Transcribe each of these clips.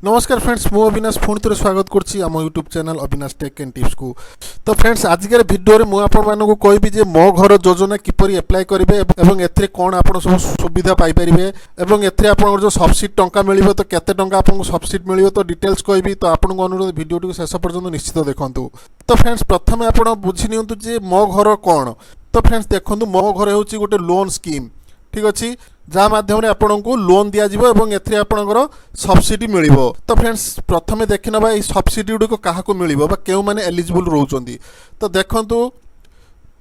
नमस्कार फ्रेंड्स मु अविनाश पुणी थे स्वागत करुच्ची आम YouTube channel Avinash tech and tips को। तो फ्रेंड्स आजिकार भिडियो में मुझे कहबी जे मो घर योजना किपरि अप्लाई करेंगे और एथिरे कौन आप सब सुविधा पाइपर एवं एथिरे आपन जो सब्सिडी टंका मिलिबो तो केते टंका आपको सब्सिडी मिलिबो तो डिटेल्स कहबी। तो आपको अनुरोध भिडियो शेष पर्यंत निश्चित देखूँ। तो फ्रेंड्स प्रथम आप बुझी नियंतु जे मो घर कौन। तो फ्रेंड्स देखो मो घर हूँ गोटे लोन स्कीम, ठीक अच्छे, जहाँ माध्यम आपन को लोन दिज्व और एथिरे आपणकर सब्सिडी मिल। तो फ्रेंड्स प्रथम देखी ना ये सब्सिडी गुड़िक क्या मिल क्यों मैंने एलिजिबल रोचंती। तो देखु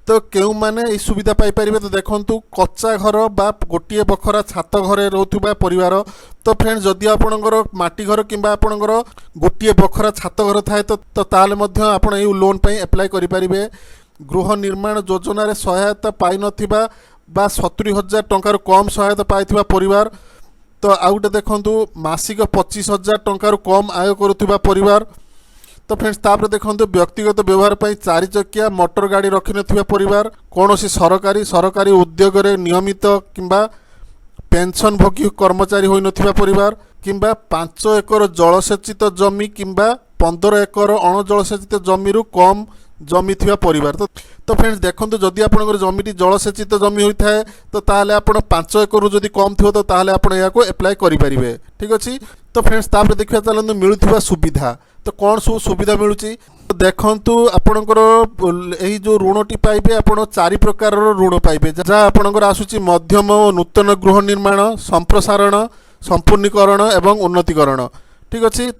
तो क्यों मैंने ये सुविधा पाइपर। तो देखु कच्चा घर बा गोटे बखरा छात घरे रोथुबा परिवार। तो फ्रेंड्स जदि आपणकर माटी घर कि आपणकर गोटे बखरा छात घर थाए तो ताले मध्य आपण ये लोन पे अप्लाई करें। गृह निर्माण योजन सहायता पाई नथिबा बा 70,000 टंकार कम सहायता पाइथिबा परिवार। तो आउटे देखंतु मासिक 25,000 टंकार कम आय करुथिबा परिवार। तो फ्रेंड्स तापर देखंतु व्यक्तिगत व्यवहार पर 4 चकिया मोटर गाड़ी रखि नथिबा परिवार, कौनसी सरकारी उद्योग रे नियमित किंबा पेंशन भोगी कर्मचारी होई नथिबा परिवार, किंबा 5 एकर जलसेचित जमी किंबा 15 एकर अण जलसेचित जमीरु कम जमी थिबा परिवार। तो फ्रेंड्स देखो जदि आपनकर जमीटी जलसेचित जमी होता है तो ताहले आपण 5 एकर जदि कम थो तो ताहले आपण या को अप्लाई करि परिबे, ठीक अछि। तो फ्रेंड्स तापर देखिया चलନ୍ତୁ मिलुथिबा सुविधा। तो कौन सब सुविधा मिलुची। तो देखंतु आपनकर एही जो ऋणटी पाइबे आपण 4 प्रकार ऋण पाइबे, जहाँ आपनकर आसुची मध्यम और नूतन गृह निर्माण, संप्रसारण, संपूर्णीकरण एवं उन्नतीकरण, ठीक अच्छे।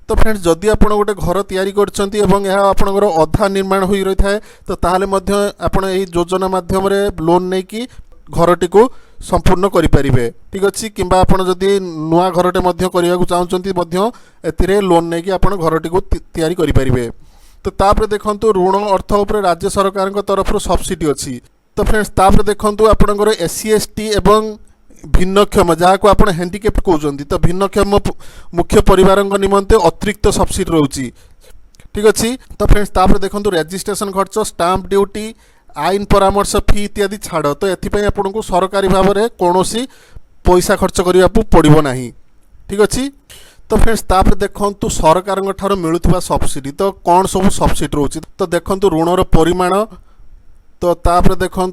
तो फ्रेंड्स जदि आप गोटे घर तैयारी करछंती एवं यह आपनकर अधा निर्माण हो रही है तो ताहले मध्य आपण एही योजना माध्यम रे लोन नहीं कि घरटी को संपूर्ण करें, ठीक अच्छे। किंबा आपण जदि नुआ घरटे मध्य करने को चाहते मध्य एथिरे लोन नहीं कि आपण घरटी को तैयारी करें। तो तापर देखंतु ऋण अर्थ उपर राज्य सरकार तरफ सब्सिडी अच्छी। तो फ्रेंड्स तापर देखंतु आपणकर SC ST एवं भिन्नक्षम जहाँ को आप हैंडिकेप्ट कहते। तो भिन्नक्षम मुख्य परिवार निमंते अतिरिक्त सब्सिडी रोची, ठीक अच्छे। तो फ्रेंड्स तापर देखो रजिस्ट्रेशन खर्च, स्टाम्प ड्यूटी, आईन परामर्श फी इत्यादि छाड़। तो एथिपाई आपको सरकारी भाव में कौन पैसा खर्च करने को पड़ो ना, ठीक अच्छे। तो फ्रेंड्स तापर देखो सरकार मिलुवा सब्सिडी। तो कौन सब सब्सिडी रोची। तो देखो ऋणर परिमाण। तो तापर देखो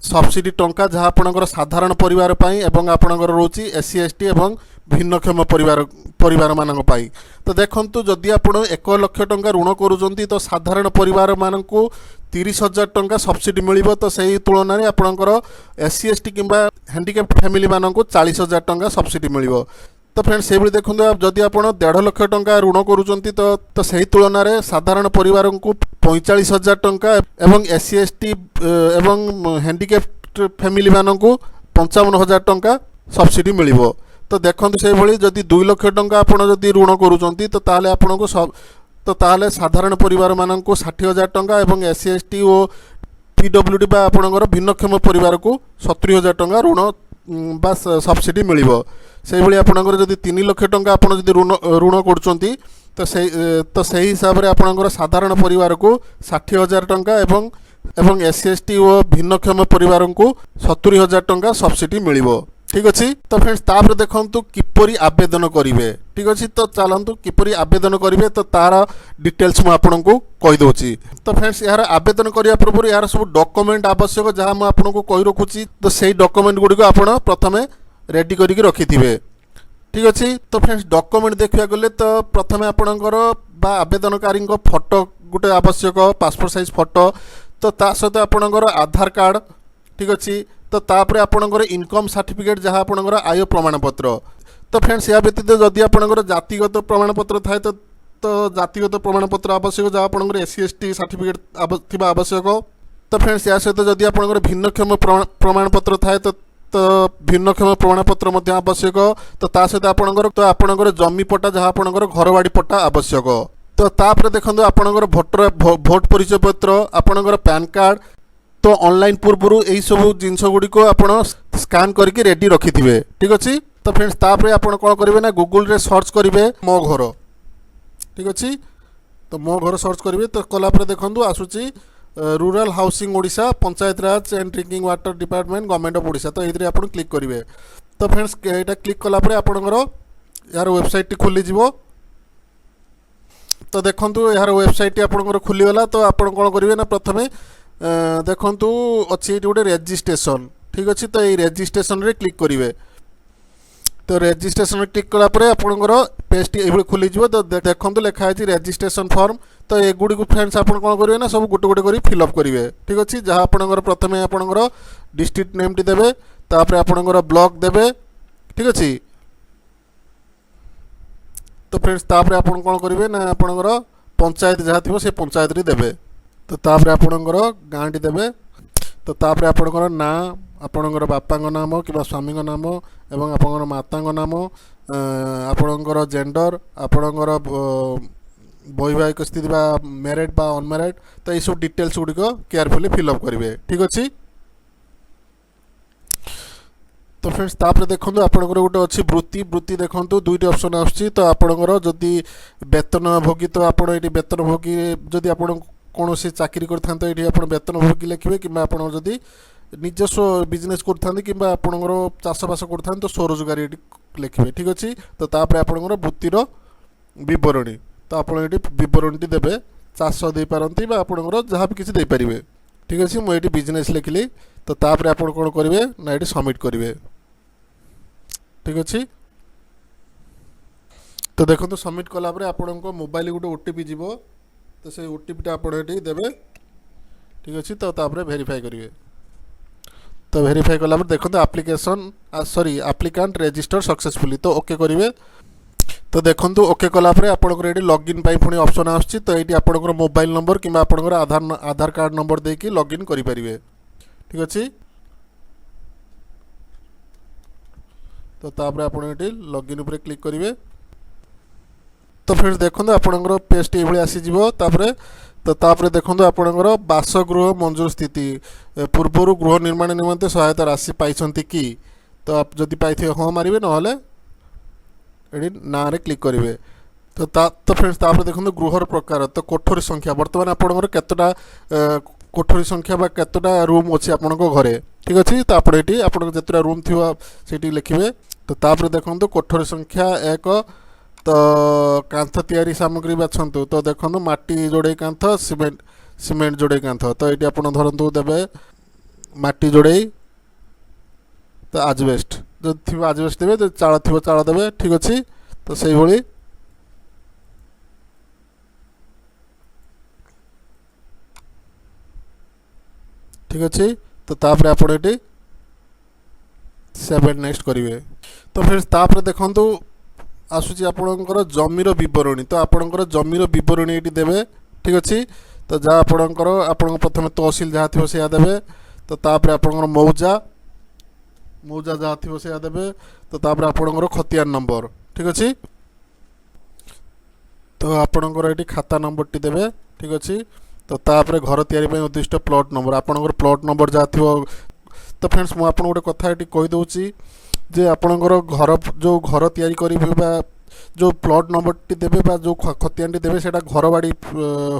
सब्सिडी टंका जहाँ आपणकर साधारण परिवार पाई एवं आपणकर रोची SC ST एवं भिन्नक्षम परिवार मानक पाई। तो देखंतु जदि आपण 1 लाख टंका ऋण करूचंती तो साधारण परिवार मानकु 30,000 टंका सब्सिडी मिलिबो। तो सही तुलन में आपणकर SC ST किंबा हैंडिकैप्ड फैमिली मानकु 40,000 टंका सब्सिडी मिलिबो। तो फ्रेंड्स से देखो जदि आप 1.5 लाख टंका ऋण करूचंती तो सही तुलन में साधारण परिवार को 45,000 टंका एवं SC ST एवं हैंडिकैप्ड फैमिली मानकु 55,000 टंका सब्सिडी मिलिबो। तो देखो से भली जदि 2 लाख टंका आप ऋण करूचंती तो ताहले आपनको तो ताहले साधारण परिवार मानकु 60,000 टंका एवं SC ST और PWD बा आपणकर भिन्नक्षम परिवार को 70,000 टंका ऋण बा सब्सिडी मिलिबो। से भली आपणकर जदि 3 लाख टंका आपण जदि ऋण करूचंती तो सही हिसाब से आपणकर साधारण परिवार को 60,000 टंका एवं SC ST और भिन्नक्षम परिवार को 70,000 टंका सब्सिडी मिलिबो, ठीक अच्छे। तो फ्रेंड्स तापर देखंतु किपरि आवेदन करेंगे, ठीक अच्छे। तो चलतु किपरि आवेदन करेंगे तो तार डिटेल्स मुझे आपको कहीदे। तो फ्रेंड्स यार आवेदन करने पूर्व यार सब डॉक्यूमेंट आवश्यक जहाँ मुझे आपको कही रखुची। तो सही डॉक्यूमेंट गुड़िक आप प्रथम रेडी करके रखिथे, ठीक अच्छे। तो फ्रेंड्स डॉक्यूमेंट देखा गले तो प्रथम आपणकर बा आवेदनकारी फोटो गोटे आवश्यक, पासपोर्ट साइज फोटो। तो ता सहित आपणकर आधार कार्ड, ठीक अच्छे। तो तापर आपणकर इनकम सर्टिफिकेट जहाँ आपणकर आय प्रमाणपत्र। तो फ्रेंड्स या व्यतीत जदि आपणकर जातिगत प्रमाणपत्र थाए तो जातिगत प्रमाणपत्र आवश्यक जहाँ आपणकर SC ST सर्टिफिकेट थिबा आवश्यक। तो फ्रेंड्स या सहित जदि आपणकर भिन्नक्षम प्रमाणपत्र थाए तो भिन्नक्षम प्रमाणपत्र मध्य आवश्यक। तो ता सहित आपणकर जमी पट्टा जहाँ आपणकर घरबाड़ी पट्टा आवश्यक। तो तापर देखो आपणकर भोट परिचय पत्र, आपणकर पैन कार्ड। तो ऑनलाइन पूर्व यही सब जिनस गुड़िक आप स्कान करके रेडी रखिथे, ठीक अच्छे। तो फ्रेंड्स तापर आप कौन करेंगे ना गूगल रे सर्च करेंगे मो घर, ठीक अच्छे। तो मो घर सर्च करेंगे तो कलापर देखो आसूची rural housing Odisha Panchayat Raj and drinking water department government of Odisha. तो ये आप क्लिक करेंगे। तो फ्रेंड्स यहाँ क्लिक कलापर आपणकर यार वेबसाइट खोली जीवो। तो देखंतु यार वेबसाइट आपनकर खुलीगला। तो आपण कौन करेंगे ना प्रथमे देखंतु अच्छी ये गोटे रेजिस्ट्रेशन ठीक अच्छे। तो ये रेजिस्ट्रेशन रे क्लिक करेंगे। तो रेजिस्ट्रेशन क्लिक कलापर आपंकर पेज ये खोली। तो देखो लिखाई रेजिस्ट्रेशन फॉर्म। तो एगुड़ी फ्रेंड्स आप कौन करेंगे ना सब गोटे गोटे कर फिलअप करेंगे ठीक अच्छे। जहाँ आपंकर प्रथम आपंकर डिस्ट्रिक्ट नेम टी देवे तापर आपंकर ब्लॉक देवे ठीक अच्छे। तो फ्रेंड्स तापर आप कौन करेंगे ना आपंकर पंचायत जहाँ थी से पंचायत टी देवे। तो तापर आपंकर गाँ टी देवे। तो तापर आपंकर ना आपणकर बापा नाम कि स्वामी नाम एवं आपंकर माता नाम आपणकर जेंडर आपणकर वैवाहिक स्थिति बा मैरिड बा अनमैरिड। तो ये सब डिटेल्स गुड़िक केयरफुली फिलअप करेंगे ठीक अच्छे। तो फ्रेंड्स तापर देखो आपंकर गोटे अच्छी वृत्ति वृत्ति देखो दुईट ऑप्शन आसुच्छी। तो आपणकर जदि वेतन भोगी तो आप वेतन भोगी जदि आप कौन चाकरी करते ये वेतन भोगी लिखे कि जदि निजस्व बिजनेस करते कि आपंकर चाषबास करते तो स्वरोजगारी लिखे ठीक अच्छे। तो तापर आपंकर वृत्तिर बरणी। तो आप बरणी देवे चाष दे पारती आपंकर जहाँ भी किसी देपारे ठीक अच्छे। मुझे बिजनेस लिखिली। तो तापर आप कौन करेंगे ना ये सबमिट करेंगे ठीक अच्छे। तो देखो सबमिट कलापर आपण मोबाइल गोटे ओटीपी जीव। तो से ओटीपीटा आप देवे ठीक अच्छे। तो तापर वेरीफाई करेंगे। तो वेरीफाई कलापर देखो एप्लिकेशन सॉरी एप्लिकांट रजिस्टर सक्सेसफुली। तो ओके करेंगे। तो देखो ओके कलापर आपंकर ये लॉगिन पुणी ऑप्शन आसुच्छी। तो ये आपंकर मोबाइल नंबर कि आपंकर आधार कार्ड नंबर देकी लॉगिन करेंगे ठीक अच्छे। तो तापर आप लॉगिन उपर क्लिक करेंगे। तो फ्रेंड्स देखो आपंकर पेज टी ये आसीज। तो तापर देखो आपंकर बासगृह मंजूर स्थिति पूर्वर गृह निर्माण निमंते सहायता राशि पाई कि। तो आप जदि पाई हाँ मारे ना ये ना रे क्लिक करेंगे। तो फ्रेंड्स तापर देखो गृहर प्रकार। तो कोठरी संख्या बर्तमान आपंकर केतटा कोठरी संख्या बा केतटा रूम अच्छी आपण घरे ठीक अच्छे। तो आप जितटा रूम थी से लिखे। तो तापर देखो कोठरी संख्या 1। तो कांथ तैयारी सामग्री बाछंतु। तो देखो माटी जोड़े कांथ सीमेंट सीमेंट जोड़े कांथ। तो ये आप धरतु देवे माटी जोड़े। तो आजबेस्ट जो थी आजबेस्ट देवे जो चाल थी चाल देवे ठीक अच्छे। तो से भाई ठीक अच्छे। तो तापर आप सेव एंड नेक्स्ट करेंगे। तो फिर तापर देखो आसूची आपणकर जमीर बरणी। तो आपणकर जमीर बरणी ये देवे ठीक अच्छे। तो जहाँ आपणकर आपण प्रथम तहसिल जहाँ थी से देवे। तो तापर आपणकर मौजा मौजा जहाँ थी से देवे। तो तापर आपणकर खतियान नंबर ठीक अच्छे। तो आपणकर ये खाता नंबर टी देवे ठीक अच्छे। तो तापर घर तैयारी उद्दिष्ट प्लॉट नंबर आपणकर प्लॉट नंबर जहाँ थी। तो फ्रेंड्स मुझे आपन गोटे कथा ये कहीदे जे आपणकर घर जो घर तैयारी करेंगे जो प्लॉट नंबर टी देवे जो खतियान टी देवे सेटा घर बाड़ी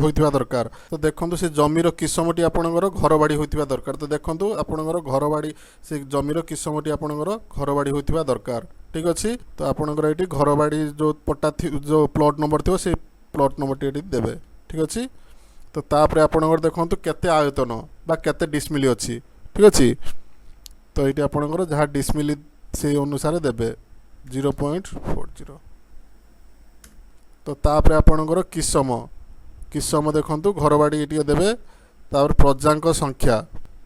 होइथिबा दरकार। तो देखो से जमीर किस्मटी आपणकर घर बाड़ी होइथिबा दरकार। तो देखो आपणकर घर बाड़ी से जमीर किस्मटी आपणकर घर बाड़ी होइथिबा दरकार ठीक अच्छे। तो आपणकर ये घर बाड़ी जो पट्टा जो प्लॉट नंबर थी से प्लॉट नंबर टी देवे ठीक अच्छे। तो तापर आपणकर देखो केते आयतन बा केते डिसमिल अच्छी ठीक अच्छे। तो ये आपणकर जहाँ डिसमिल से अनुसार देवे 0.40। तो तापर आपणकर किसम किसम देखो घर बाड़ी ये देवे। तापर प्रजांक संख्या।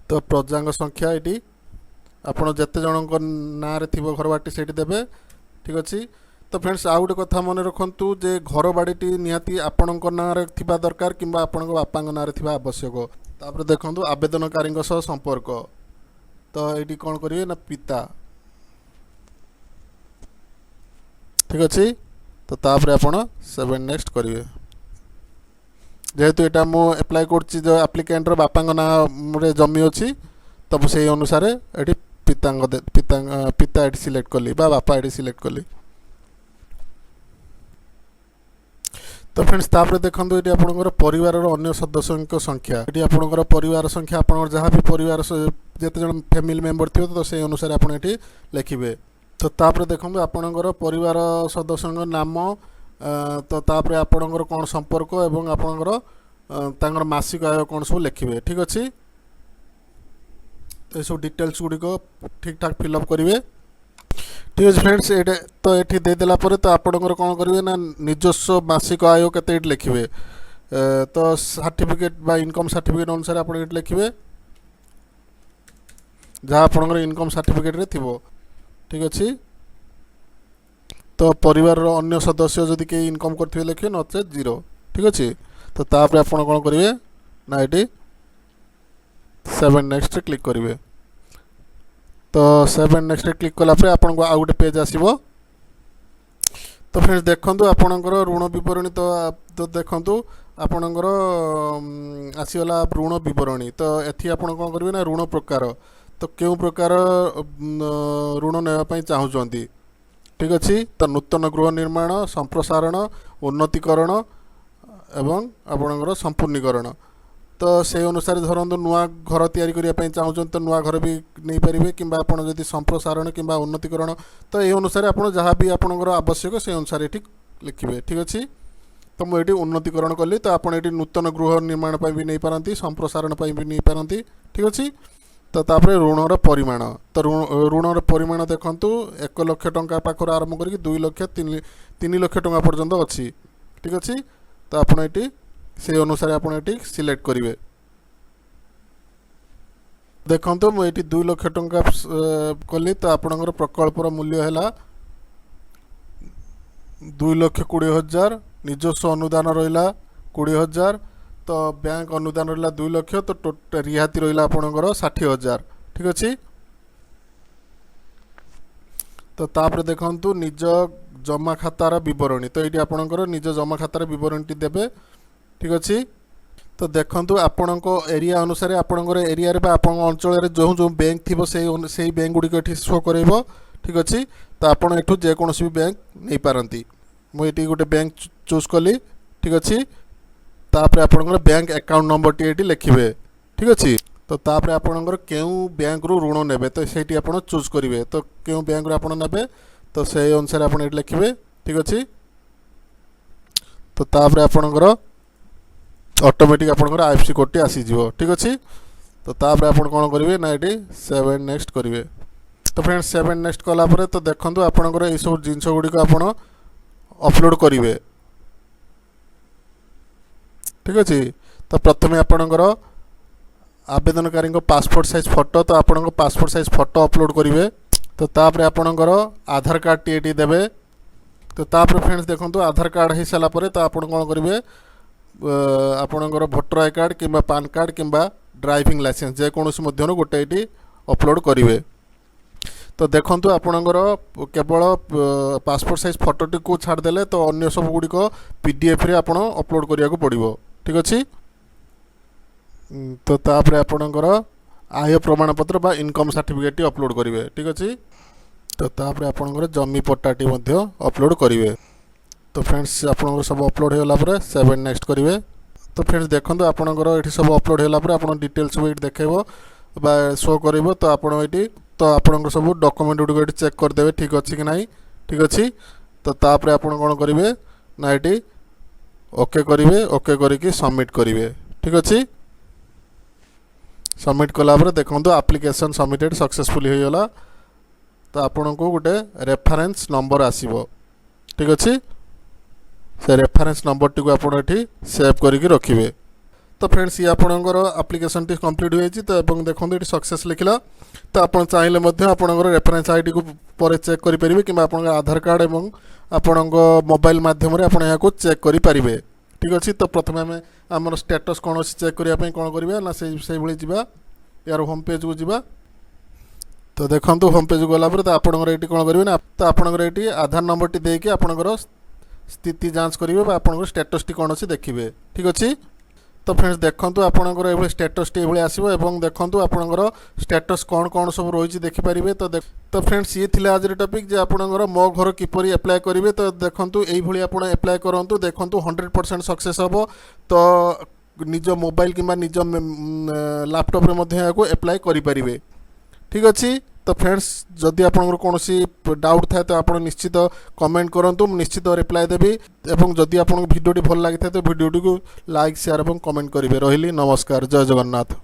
तो प्रजांक संख्या ये आपड़ जिते जन ना थी घर बाड़ी से देवे ठीक अच्छे। तो फ्रेंड्स आउ गोटे कथा मन रखु जे घर बाड़ी निहाती आपण ना थिबा दरकार कि आपण बापा ना थिबा आवश्यक। तापर देखो आवेदनकारी संपर्क। तो ये कौन करेंगे ना पिता ठीक अच्छे। तो तापर आपण सेव एंड नेक्स्ट करेंगे। जेहेतु यहाँ मुझे एप्लाय कर एप्लिकेंट बापा ना जमी अच्छी। तब से अनुसार ये पिता पिता ये सिलेक्ट कली बापा ये सिलेक्ट कली। तो फ्रेंड्स तापर देखो ये आपंकर परिवार अन्य सदस्यों संख्या ये आपंकर परिवार संख्या आप जहाँ भी परिवार जिते जन फैमिली मेंबर थी तो से अनुसार आप लिखे। तो तापर देखो आपणकर परिवार सदस्य नाम तो तापर आपणकर कौन संपर्क एवं आपणकर तांकर मासिक आय कौन सब लिखिए ठीक अच्छे। तो ये सब डिटेल्स गुड़िक ठीक ठाक फिलअप करेंगे ठीक अच्छे फ्रेंड्स। ये तो ये देदेला तो आपणकर कौन करेंगे ना निजस्व मासिक आय केते लिखिए तो सर्टिफिकेट बा इनकम सर्टिफिकेट अनुसार आप लिखिए जहाँ आपणकर इनकम सर्टिफिकेट रे थिबो ठीक अच्छे। तो परिवार अन्य सदस्य जदि कहीं इनकम करथिबे लिखिए नचे 0 ठीक अच्छे। तो तापर आप कौन करेंगे ना ये 7 नेक्स्ट क्लिक करेंगे। तो 7 नेक्स्ट क्लिक कलापर आपन को आउ गोटे पेज आसीबो। तो फ्रेंड्स देखंतु आपणकर ऋण विवरणी तो देखंतु आपणकर आसीगला ऋण विवरणी। तो एथि आपन कौन करेंगे ना ऋण प्रकार तो क्यों प्रकार ऋण नापी चाहूँगी ठीक अच्छे। तो नूतन गृह निर्माण संप्रसारण उन्नतीकरण एवं आपणकर संपूर्णीकरण तो से अनुसार धरतु नुआ घर तैयारी करने चाहूँ तो नुआ घर भी नहीं पारे कि जदि संप्रसारण कि उन्नतीकरण तो ये अनुसार आप जहाँ भी आपणकर आवश्यक से अनुसार ये लिखिए ठीक अच्छे। तो मुझे उन्नतीकरण कली तो आप नूतन गृह निर्माण भी नहीं पारती संप्रसारण भी नहीं पारती ठीक अच्छे। तो तापर ऋणर परिमाण तो ऋणर परिमाण देखूँ 1 लाख टंका पाखर आरंभ करके 2 लाख 3 लाख टंका पर्यंत अच्छी ठीक अच्छे। तो आप से अनुसार आप सिलेक्ट करेंगे देखो मुझे 2 लाख टंका कली तो आपणकर प्रकल्पर मूल्य है 2,20,000 निजस्व अनुदान रहा 20,000 तो बैंक अनुदान रहा 2 लाख तो रिहाती रहा आपणकर 60,000 ठीक अच्छे। तो तापर देखंतु निज जमा खातार विवरणी तो ये आपणकर निज जमा खातार विवरणी देवे ठीक अच्छे। तो देखंतु आपणक एरिया अनुसार आपणकर एरिया रे आपण अंचल जो जो बैंक थी से बैंक गुड़िक ये शो करेब ठीक अच्छे। तो आपड़ एठू जेकोसी भी बैंक नहीं पारती मुझे गोटे बैंक चूज कली ठीक अच्छे। तापर आपणकर बैंक अकाउंट नंबर टी लिखिए ठीक अच्छे। तो तापर आपणकर केउ बैंक रु ऋण नेबे तो सेठी आपण चूज करेंगे तो केउ बैंक रु आपण नेबे तो से अनुसार आपण एठी लिखिए ठीक अच्छे। तो तापर आपणकर ऑटोमेटिक आपणकर आईएफएससी कोड टी आसीजिवो ठीक अच्छे। तो तापर आपण कोन करेंगे ना ये 7 नेक्स्ट करेंगे। तो फ्रेंड्स 7 नेक्स्ट कलापर तो देखंतु आपणकर ये सब जिनस गुड़िक आपण अपलोड करेंगे ठीक अच्छे। तो प्रथम आपणकर आवेदनकारी पासपोर्ट साइज फोटो तो आपन पासपोर्ट साइज फोटो अपलोड करेंगे। तो तापर आपणकर आधार कार्ड टी देवे। तो तापर फ्रेंड्स देखो आधार कार्ड हो सारापर तो आप कौन करेंगे आपणकर भोटर आई कार्ड कि पान कार्ड कि ड्राइविंग लाइसेंस जेकोसी मध्य गोटे ये अपलोड करेंगे। तो देखो आपणकर केवल पासपोर्ट साइज फोटोटी को छाड़देले तो अन्य सब गुड़िक पीडीएफ रे आपण अपलोड करिया को पड़िबो ठीक अच्छे। तो तापर आपणकर आय प्रमाण पत्र बा इनकम सर्टिफिकेट अपलोड करेंगे ठीक अच्छे। तो तापर आपणकर जमी पट्टाटी मध्य अपलोड करेंगे। तो फ्रेंड्स आपणकर सब अपलोड होला पर 7 नेक्स्ट करेंगे। तो फ्रेंड्स देखो आपणकर ये सब अपलोड होला पर आपण डिटेल्स सब ये देखो बा शो करेंगे। तो आपण ये तो आपणकर सब डॉक्यूमेंट गुड़िक चेक करदे ठीक अच्छे कि नहीं ठीक अच्छे। तो तापर आपण कौन करेंगे ना ये ओके करेंगे ओके करके सबमिट करेंगे ठीक अच्छे। सबमिट कलापर देखो एप्लिकेशन सबमिटेड सक्सेसफुली हो गला। तो आपण को गोटे रेफरेंस नंबर आसीबो ठीक अच्छे। से रेफरेंस नंबर टी को आपण एठी सेव करके रखिए। तो फ्रेंड्स ये आपणकर एप्लिकेशन टी कंप्लीट हो तो एवं देखो ये सक्सेस लिखला। तो आप चाहिए आपणकर रेफरेंस आईडी को पर चेक करेंगे कि आधार कार्ड एवं आपण मोबाइल मध्यम आप चेक करेंगे ठीक अच्छे। तो प्रथम आम आम स्टेटस कौन अच्छी चेक करने कौन करेंगे ना से भाई जा यार होम पेज को जा। तो देखो होम पेज गला तो आपणकर ये कौन करेंगे ना तो आपणकर ये आधार नंबर टी देके आपणकर स्थिति जांच करेंगे आपणकर स्टेटस टी कौन अच्छी देखिए ठीक अच्छे। तो फ्रेंड्स देखो आपणकर ये स्टेटस टी ये आसो एवं देखो आपणकर स्टेटस कौन कौन सब रही देखिपारे। तो फ्रेंड्स ये थिला आज टॉपिक जे आपणकर मो घर किपरि अप्लाई करेंगे। तो देखो ये आप अप्लाई करूँ देखो 100% सक्सेस हम। तो निज मोबाइल कि निज लैपटॉप रे अप्लाई करें ठीक अच्छे। तो फ्रेंड्स जदि आपंकर कौन डाउट थाए तो आप निश्चित कमेंट करूँ, निश्चित रिप्लाई देवी। एवं जदि आपको भिडियोटी भल लगी था तो भिडियोटी को लाइक शेयर और कमेंट करेंगे। रही नमस्कार, जय जगन्नाथ।